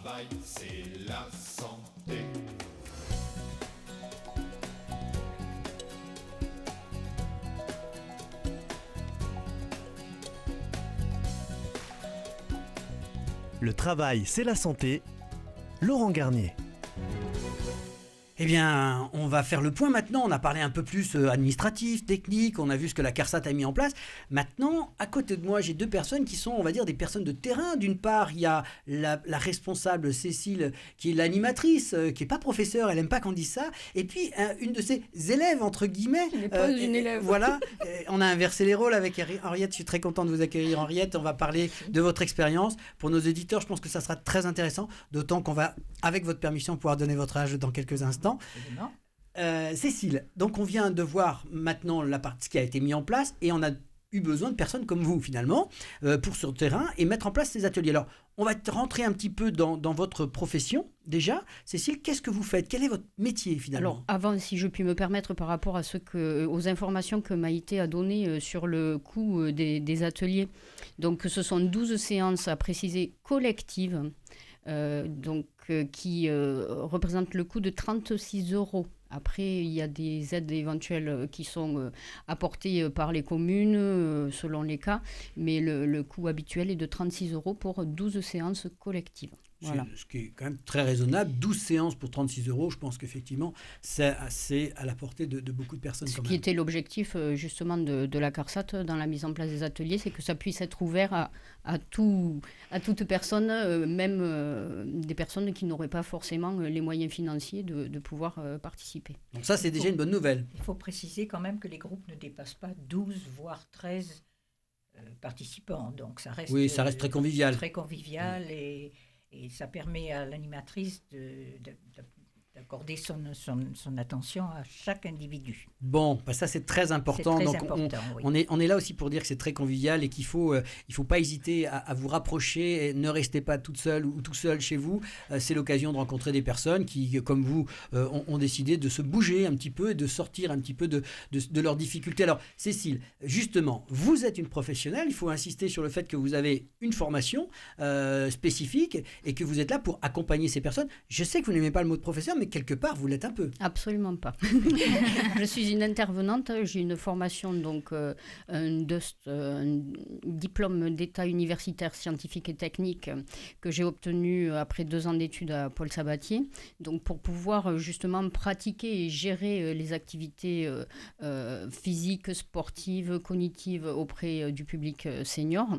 travail, c'est la santé. Le travail, c'est la santé. Laurent Garnier. Eh bien, on va faire le point maintenant. On a parlé un peu plus administratif, technique. On a vu ce que la CARSAT a mis en place. Maintenant, à côté de moi, j'ai deux personnes qui sont, on va dire, des personnes de terrain. D'une part, il y a la responsable Cécile, qui est l'animatrice, qui n'est pas professeure. Elle n'aime pas qu'on dise ça. Et puis, une de ses élèves, entre guillemets. Qui n'est pas une élève. Voilà. On a inversé les rôles avec Henriette. Je suis très content de vous accueillir, Henriette. On va parler de votre expérience. Pour nos auditeurs, je pense que ça sera très intéressant. D'autant qu'on va, avec votre permission, pouvoir donner votre âge dans quelques instants. Cécile, donc on vient de voir maintenant la partie qui a été mise en place et on a eu besoin de personnes comme vous finalement pour sur le terrain et mettre en place ces ateliers. Alors on va rentrer un petit peu dans votre profession déjà. Cécile, qu'est-ce que vous faites? Quel est votre métier finalement? Alors avant, si je puis me permettre par rapport à aux informations que Maïté a données sur le coût des ateliers, donc ce sont 12 séances à préciser collectives. Qui représente le coût de 36 €. Après, il y a des aides éventuelles qui sont apportées par les communes selon les cas, mais le coût habituel est de 36 € pour 12 séances collectives. Voilà. Ce qui est quand même très raisonnable. 12 séances pour 36 €, je pense qu'effectivement, c'est assez à la portée de beaucoup de personnes. Ce qui était l'objectif justement de la CARSAT dans la mise en place des ateliers, c'est que ça puisse être ouvert à toute personne, même des personnes qui n'auraient pas forcément les moyens financiers de pouvoir participer. Donc ça, c'est déjà une bonne nouvelle. Il faut préciser quand même que les groupes ne dépassent pas 12, voire 13 participants. Donc ça reste, ça reste très convivial. Très convivial et ça permet à l'animatrice d'accorder son attention à chaque individu. Bon, ça c'est très important. C'est très donc important, oui. on est là aussi pour dire que c'est très convivial et qu'il faut pas hésiter à vous rapprocher. Et ne restez pas toute seule ou tout seul chez vous. C'est l'occasion de rencontrer des personnes qui, comme vous, ont décidé de se bouger un petit peu et de sortir un petit peu de leurs difficultés. Alors, Cécile, justement, vous êtes une professionnelle. Il faut insister sur le fait que vous avez une formation spécifique et que vous êtes là pour accompagner ces personnes. Je sais que vous n'aimez pas le mot de professeur, mais quelque part, vous l'êtes un peu. Absolument pas. Je suis une intervenante, j'ai une formation, donc un diplôme d'état universitaire scientifique et technique que j'ai obtenu après 2 ans d'études à Paul Sabatier, donc pour pouvoir justement pratiquer et gérer les activités physiques, sportives, cognitives auprès du public senior.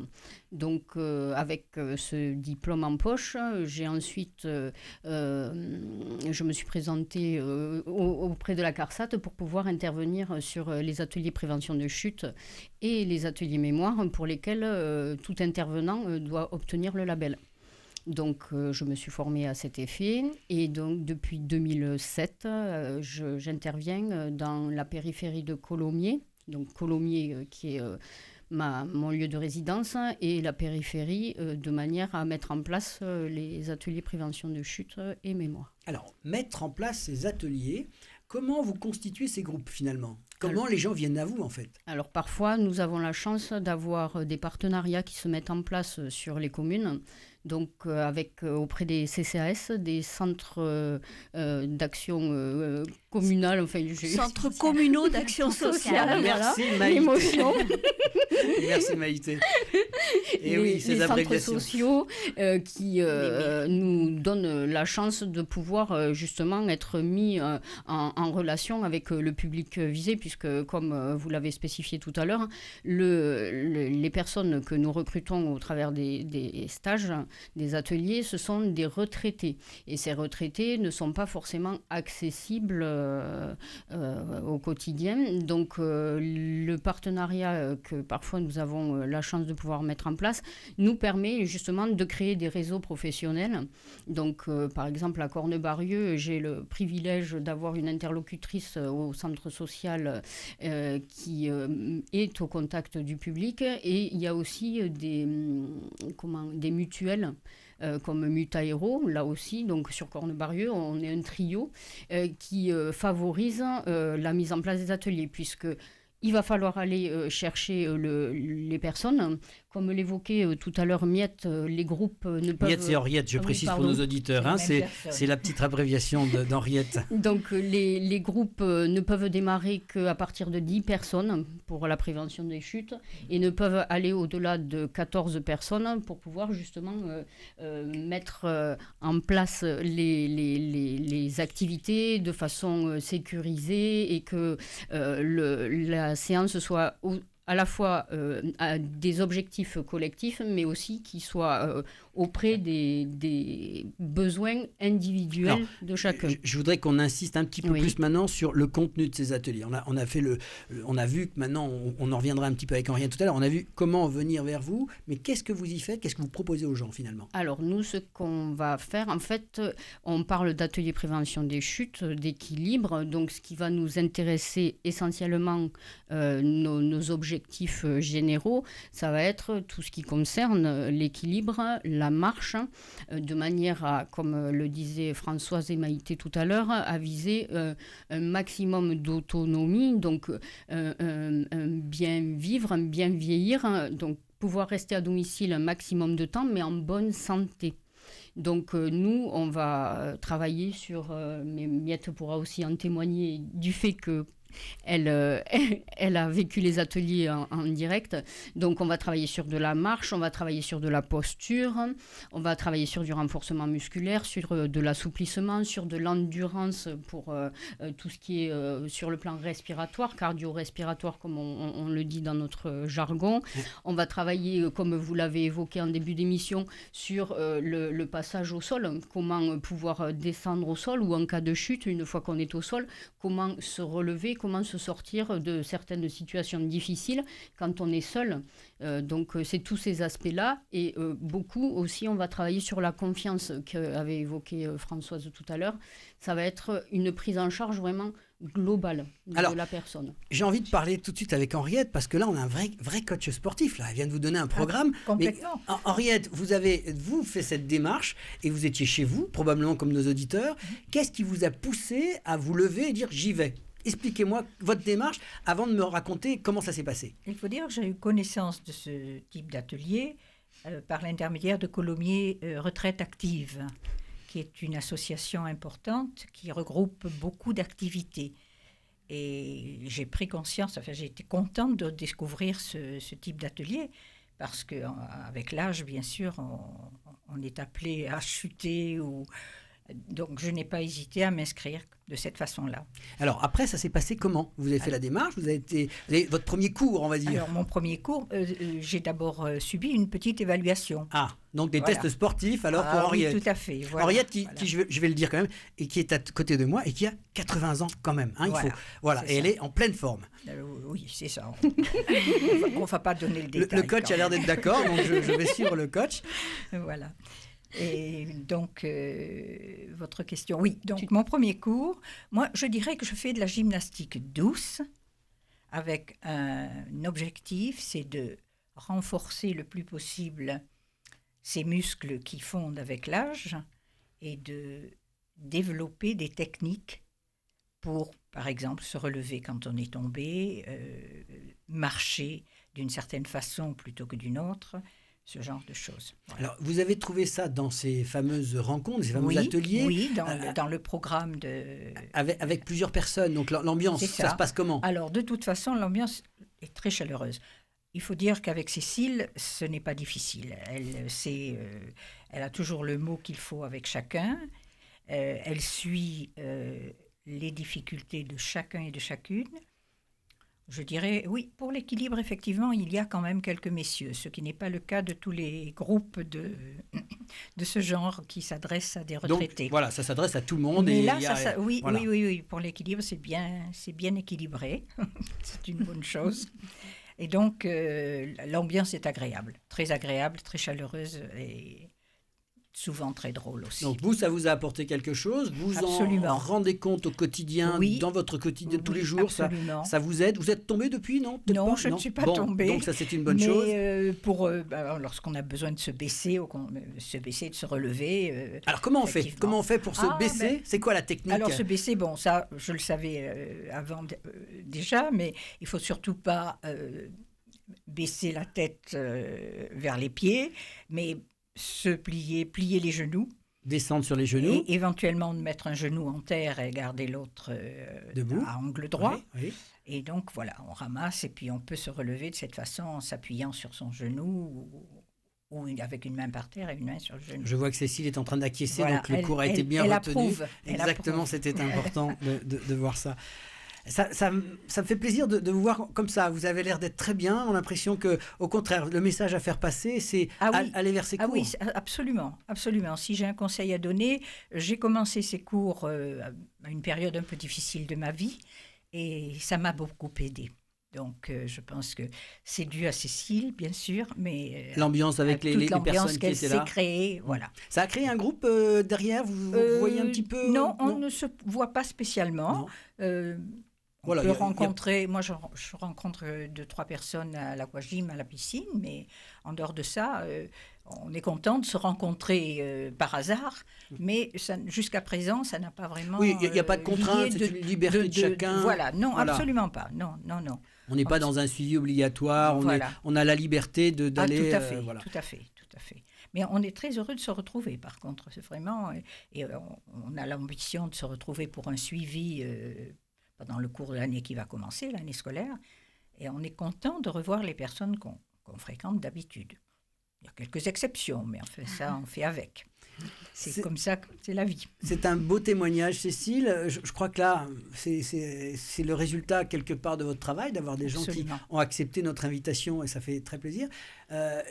Donc avec ce diplôme en poche, j'ai ensuite, je me suis présentée auprès de la CARSAT pour pouvoir intervenir sur les ateliers prévention de chute et les ateliers mémoire pour lesquels tout intervenant doit obtenir le label. Donc, je me suis formée à cet effet et donc depuis 2007, j'interviens dans la périphérie de Colomiers, donc Colomiers qui est mon lieu de résidence et la périphérie de manière à mettre en place les ateliers prévention de chute et mémoire. Alors, mettre en place ces ateliers, comment vous constituez ces groupes finalement? Comment les gens viennent à vous en fait? Alors parfois, nous avons la chance d'avoir des partenariats qui se mettent en place sur les communes, donc auprès des CCAS, des centres d'action communale, centres communaux d'action sociale. Merci Maïté. Merci Maïté. Et oui, ces les centres abréviations sociaux qui nous donnent la chance de pouvoir justement être mis en relation avec le public visé, puisque comme vous l'avez spécifié tout à l'heure, les personnes que nous recrutons au travers des stages, des ateliers, ce sont des retraités. Et ces retraités ne sont pas forcément accessibles au quotidien. Donc le partenariat que parfois nous avons la chance de pouvoir mettre en place nous permet justement de créer des réseaux professionnels. Donc par exemple à Cornebarieux, j'ai le privilège d'avoir une interlocutrice au centre social qui est au contact du public, et il y a aussi des mutuelles comme Mutaero, là aussi, donc sur Cornebarieux, on est un trio qui favorise la mise en place des ateliers, puisque il va falloir aller chercher les personnes, comme l'évoquait tout à l'heure Miette, les groupes ne peuvent... Miette, c'est Henriette, je Ah oui, précise pour pardon. nos auditeurs. Hein, C'est la même personne. c'est la petite abréviation d'Henriette. Donc les groupes ne peuvent démarrer qu'à partir de 10 personnes pour la prévention des chutes et ne peuvent aller au-delà de 14 personnes pour pouvoir justement mettre en place les activités de façon sécurisée et que la séance soit à la fois à des objectifs collectifs, mais aussi qui soient auprès des besoins individuels Alors, de chacun. Je voudrais qu'on insiste un petit peu Oui. plus maintenant sur le contenu de ces ateliers. On a vu que maintenant, on en reviendra un petit peu avec Henriette tout à l'heure, on a vu comment venir vers vous, mais qu'est-ce que vous y faites? Qu'est-ce que vous proposez aux gens finalement? Alors nous, ce qu'on va faire, en fait, on parle d'atelier prévention des chutes, d'équilibre. Donc ce qui va nous intéresser essentiellement, nos objectifs généraux, ça va être tout ce qui concerne l'équilibre, la marche, de manière à, comme le disaient Françoise et Maïté tout à l'heure, à viser un maximum d'autonomie, donc un bien vivre, un bien vieillir, donc pouvoir rester à domicile un maximum de temps, mais en bonne santé. Donc nous, on va travailler sur, mais Miette pourra aussi en témoigner, du fait que elle a vécu les ateliers en direct. Donc, on va travailler sur de la marche, on va travailler sur de la posture, on va travailler sur du renforcement musculaire, sur de l'assouplissement, sur de l'endurance pour tout ce qui est sur le plan respiratoire, cardio-respiratoire, comme on le dit dans notre jargon. On va travailler, comme vous l'avez évoqué en début d'émission, sur le passage au sol, comment pouvoir descendre au sol ou en cas de chute, une fois qu'on est au sol, comment se relever, comment se sortir de certaines situations difficiles quand on est seul. Donc, c'est tous ces aspects-là. Et beaucoup aussi, on va travailler sur la confiance qu'avait évoquée Françoise tout à l'heure. Ça va être une prise en charge vraiment globale de la personne. J'ai envie de parler tout de suite avec Henriette parce que là, on a un vrai coach sportif. Là. Elle vient de vous donner un programme. Complètement. Mais, Henriette, vous fait cette démarche et vous étiez chez vous, probablement comme nos auditeurs. Qu'est-ce qui vous a poussé à vous lever et dire j'y vais? Expliquez-moi votre démarche avant de me raconter comment ça s'est passé. Il faut dire que j'ai eu connaissance de ce type d'atelier par l'intermédiaire de Colomiers Retraite Active, qui est une association importante qui regroupe beaucoup d'activités. Et j'ai pris conscience, j'ai été contente de découvrir ce type d'atelier, parce qu'avec l'âge, bien sûr, on est appelé à chuter donc, je n'ai pas hésité à m'inscrire de cette façon-là. Alors, après, ça s'est passé comment? Vous avez fait la démarche, vous avez votre premier cours, on va dire. Alors, mon premier cours, j'ai d'abord subi une petite évaluation. Ah, donc des tests sportifs, alors pour Henriette. Oui, tout à fait. Voilà, Henriette, qui je vais le dire quand même, et qui est à côté de moi, et qui a 80 ans quand même. Hein, et elle est en pleine forme. Oui, c'est ça. On ne va pas donner le détail. Le coach a l'air d'être d'accord, donc je vais suivre le coach. Voilà. Et donc, votre question, oui. Donc, mon premier cours, moi, je dirais que je fais de la gymnastique douce avec un objectif, c'est de renforcer le plus possible ces muscles qui fondent avec l'âge et de développer des techniques pour, par exemple, se relever quand on est tombé, marcher d'une certaine façon plutôt que d'une autre, ce genre de choses. Voilà. Alors, vous avez trouvé ça dans ces fameuses rencontres, ces fameux ateliers? Oui, dans le programme de... Avec plusieurs personnes, donc l'ambiance, ça se passe comment? Alors, de toute façon, l'ambiance est très chaleureuse. Il faut dire qu'avec Cécile, ce n'est pas difficile. Elle a toujours le mot qu'il faut avec chacun. Elle suit les difficultés de chacun et de chacune. Je dirais, oui, pour l'équilibre, effectivement, il y a quand même quelques messieurs, ce qui n'est pas le cas de tous les groupes de ce genre qui s'adressent à des retraités. Donc, voilà, ça s'adresse à tout le monde. Mais et là, oui, pour l'équilibre, c'est bien équilibré. C'est une bonne chose. Et donc, l'ambiance est agréable, très chaleureuse et souvent très drôle aussi. Donc vous, ça vous a apporté quelque chose? Vous Absolument. en rendez compte au quotidien, dans votre quotidien tous les jours? Ça vous aide? Vous êtes tombé depuis, non? Non, je ne suis pas tombée. Donc ça, c'est une bonne chose. Lorsqu'on a besoin de se baisser, de se relever... Alors comment on fait? Comment on fait pour se baisser? C'est quoi la technique? Alors se baisser, bon, ça, je le savais avant déjà, mais il ne faut surtout pas baisser la tête vers les pieds, mais se plier les genoux. Descendre sur les genoux. Et éventuellement de mettre un genou en terre et garder l'autre debout, à angle droit. Oui, oui. Et donc voilà, on ramasse et puis on peut se relever de cette façon en s'appuyant sur son genou ou avec une main par terre et une main sur le genou. Je vois que Cécile est en train d'acquiescer, Voilà, donc le cours a été bien elle retenu. approuve, Exactement, c'était important de voir ça. Ça me fait plaisir de vous voir comme ça. Vous avez l'air d'être très bien. On a l'impression que, au contraire, le message à faire passer, c'est aller vers ces cours. Ah oui, absolument, absolument. Si j'ai un conseil à donner, j'ai commencé ces cours à une période un peu difficile de ma vie et ça m'a beaucoup aidé. Donc, je pense que c'est dû à Cécile, bien sûr, mais l'ambiance avec les personnes qui étaient là. S'est créée, voilà. Ça a créé un groupe derrière. Vous voyez un petit peu. Non, on ne se voit pas spécialement. On peut rencontrer. Moi, je rencontre 2-3 personnes à l'aquagym, à la piscine, mais en dehors de ça, on est content de se rencontrer par hasard, mais jusqu'à présent, ça n'a pas vraiment. Oui, il n'y a pas de contrainte, c'est une liberté de chacun. Voilà, non, absolument pas. Non. On n'est pas dans un suivi obligatoire, on a la liberté d'aller... Tout à fait. Mais on est très heureux de se retrouver, par contre, c'est vraiment... Et on a l'ambition de se retrouver pour un suivi pendant le cours de l'année qui va commencer, l'année scolaire, et on est content de revoir les personnes qu'on fréquente d'habitude. Il y a quelques exceptions, mais enfin, ça, on fait avec. C'est comme ça, c'est la vie. C'est un beau témoignage, Cécile. Je crois que là, c'est le résultat quelque part de votre travail, d'avoir des gens qui ont accepté notre invitation et ça fait très plaisir.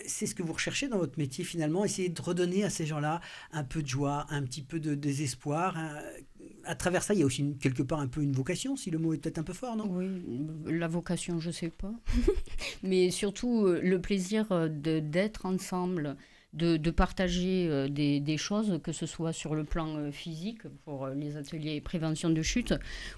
C'est ce que vous recherchez dans votre métier finalement, essayer de redonner à ces gens-là un peu de joie, un petit peu de désespoir. À travers ça, il y a aussi quelque part un peu une vocation, si le mot est peut-être un peu fort, non ? Oui, la vocation, je ne sais pas. Mais surtout, le plaisir d'être ensemble, de partager des choses, que ce soit sur le plan physique, pour les ateliers prévention de chute,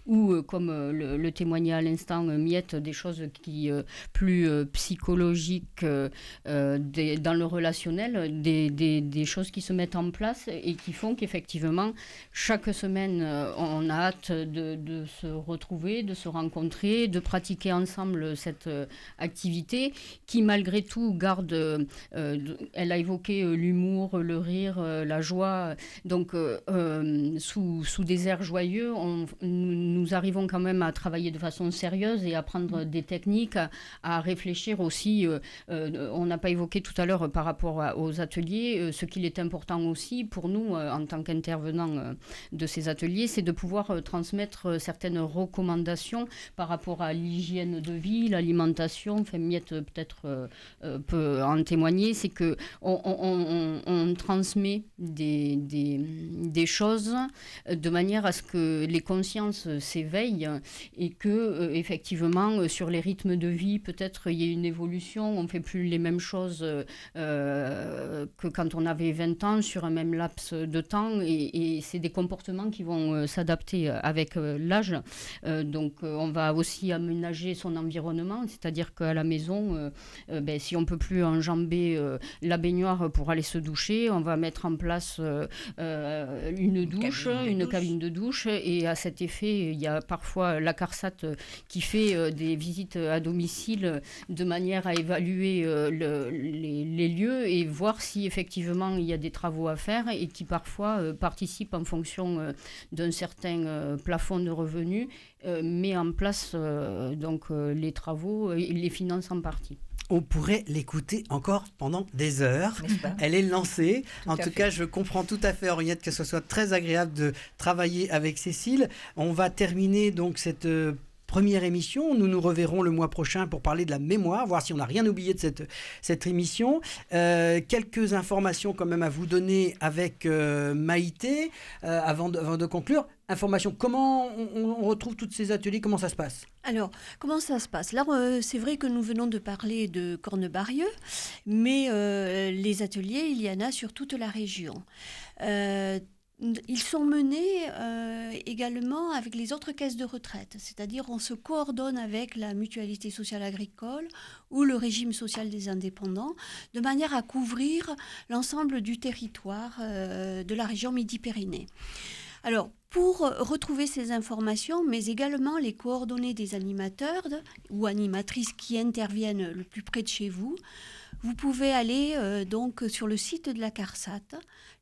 ou comme le témoignait à l'instant Miette, des choses qui plus psychologiques dans le relationnel, des choses qui se mettent en place et qui font qu'effectivement, chaque semaine, on a hâte de se retrouver, de se rencontrer, de pratiquer ensemble cette activité qui, malgré tout, garde, elle a évoqué l'humour, le rire, la joie. Donc, sous des airs joyeux, nous arrivons quand même à travailler de façon sérieuse et à prendre des techniques, à réfléchir aussi. On n'a pas évoqué tout à l'heure par rapport aux ateliers. Ce qu'il est important aussi pour nous, en tant qu'intervenants de ces ateliers, c'est de pouvoir transmettre certaines recommandations par rapport à l'hygiène de vie, l'alimentation. Enfin, Miette peut-être peut en témoigner. C'est que on transmet des choses de manière à ce que les consciences s'éveillent et que effectivement sur les rythmes de vie peut-être il y ait une évolution, on ne fait plus les mêmes choses que quand on avait 20 ans sur un même laps de temps et c'est des comportements qui vont s'adapter avec l'âge. Donc on va aussi aménager son environnement, c'est-à-dire qu'à la maison si on ne peut plus enjamber la baignoire pour aller se doucher, on va mettre en place une cabine de douche et à cet effet, il y a parfois la CARSAT qui fait des visites à domicile de manière à évaluer les lieux et voir si effectivement il y a des travaux à faire et qui parfois participent en fonction d'un certain plafond de revenus, met en place les travaux et les finance en partie. On pourrait l'écouter encore pendant des heures. Elle est lancée. En tout cas, je comprends tout à fait, Henriette, que ce soit très agréable de travailler avec Cécile. On va terminer donc cette première émission. Nous nous reverrons le mois prochain pour parler de la mémoire, voir si on n'a rien oublié de cette émission. Quelques informations quand même à vous donner avec Maïté avant de conclure. Information, comment on retrouve tous ces ateliers, comment ça se passe ? Alors, comment ça se passe ? Là, c'est vrai que nous venons de parler de Cornebarieux, mais les ateliers, il y en a sur toute la région. Ils sont menés également avec les autres caisses de retraite, c'est-à-dire on se coordonne avec la mutualité sociale agricole ou le régime social des indépendants, de manière à couvrir l'ensemble du territoire de la région Midi-Pyrénées. Alors, pour retrouver ces informations, mais également les coordonnées des animateurs ou animatrices qui interviennent le plus près de chez vous, vous pouvez aller donc sur le site de la CARSAT.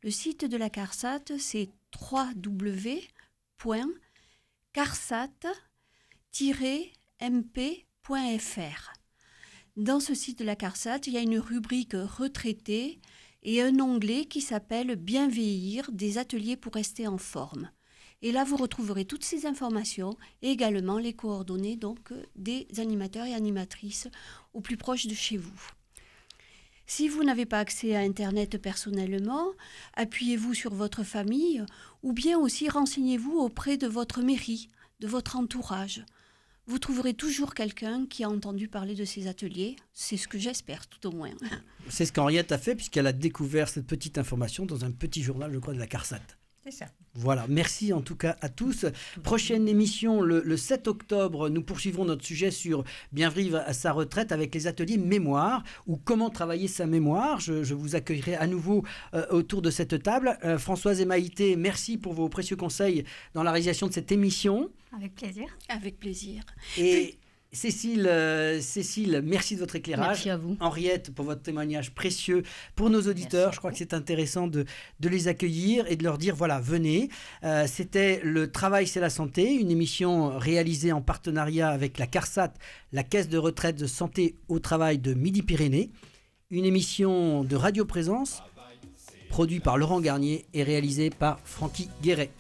Le site de la CARSAT, c'est www.carsat-mp.fr. Dans ce site de la CARSAT, il y a une rubrique retraités et un onglet qui s'appelle Bien vieillir, des ateliers pour rester en forme. Et là, vous retrouverez toutes ces informations et également les coordonnées donc, des animateurs et animatrices au plus proche de chez vous. Si vous n'avez pas accès à Internet personnellement, appuyez-vous sur votre famille ou bien aussi renseignez-vous auprès de votre mairie, de votre entourage. Vous trouverez toujours quelqu'un qui a entendu parler de ces ateliers. C'est ce que j'espère, tout au moins. C'est ce qu'Henriette a fait puisqu'elle a découvert cette petite information dans un petit journal, je crois, de la CARSAT. C'est ça. Voilà, merci en tout cas à tous. Prochaine émission, le 7 octobre, nous poursuivrons notre sujet sur bien vivre à sa retraite avec les ateliers mémoire ou comment travailler sa mémoire. Je vous accueillerai à nouveau autour de cette table. Françoise et Maïté, merci pour vos précieux conseils dans la réalisation de cette émission. Avec plaisir. Avec plaisir. Et Cécile, merci de votre éclairage. Merci à vous. Henriette, pour votre témoignage précieux pour nos auditeurs. Merci. Je crois que c'est intéressant de les accueillir et de leur dire, voilà, venez. C'était Le Travail, c'est la santé, une émission réalisée en partenariat avec la CARSAT, la Caisse de retraite de santé au travail de Midi-Pyrénées. Une émission de Radio Présence, produite par Laurent Garnier et réalisée par Francky Guéret.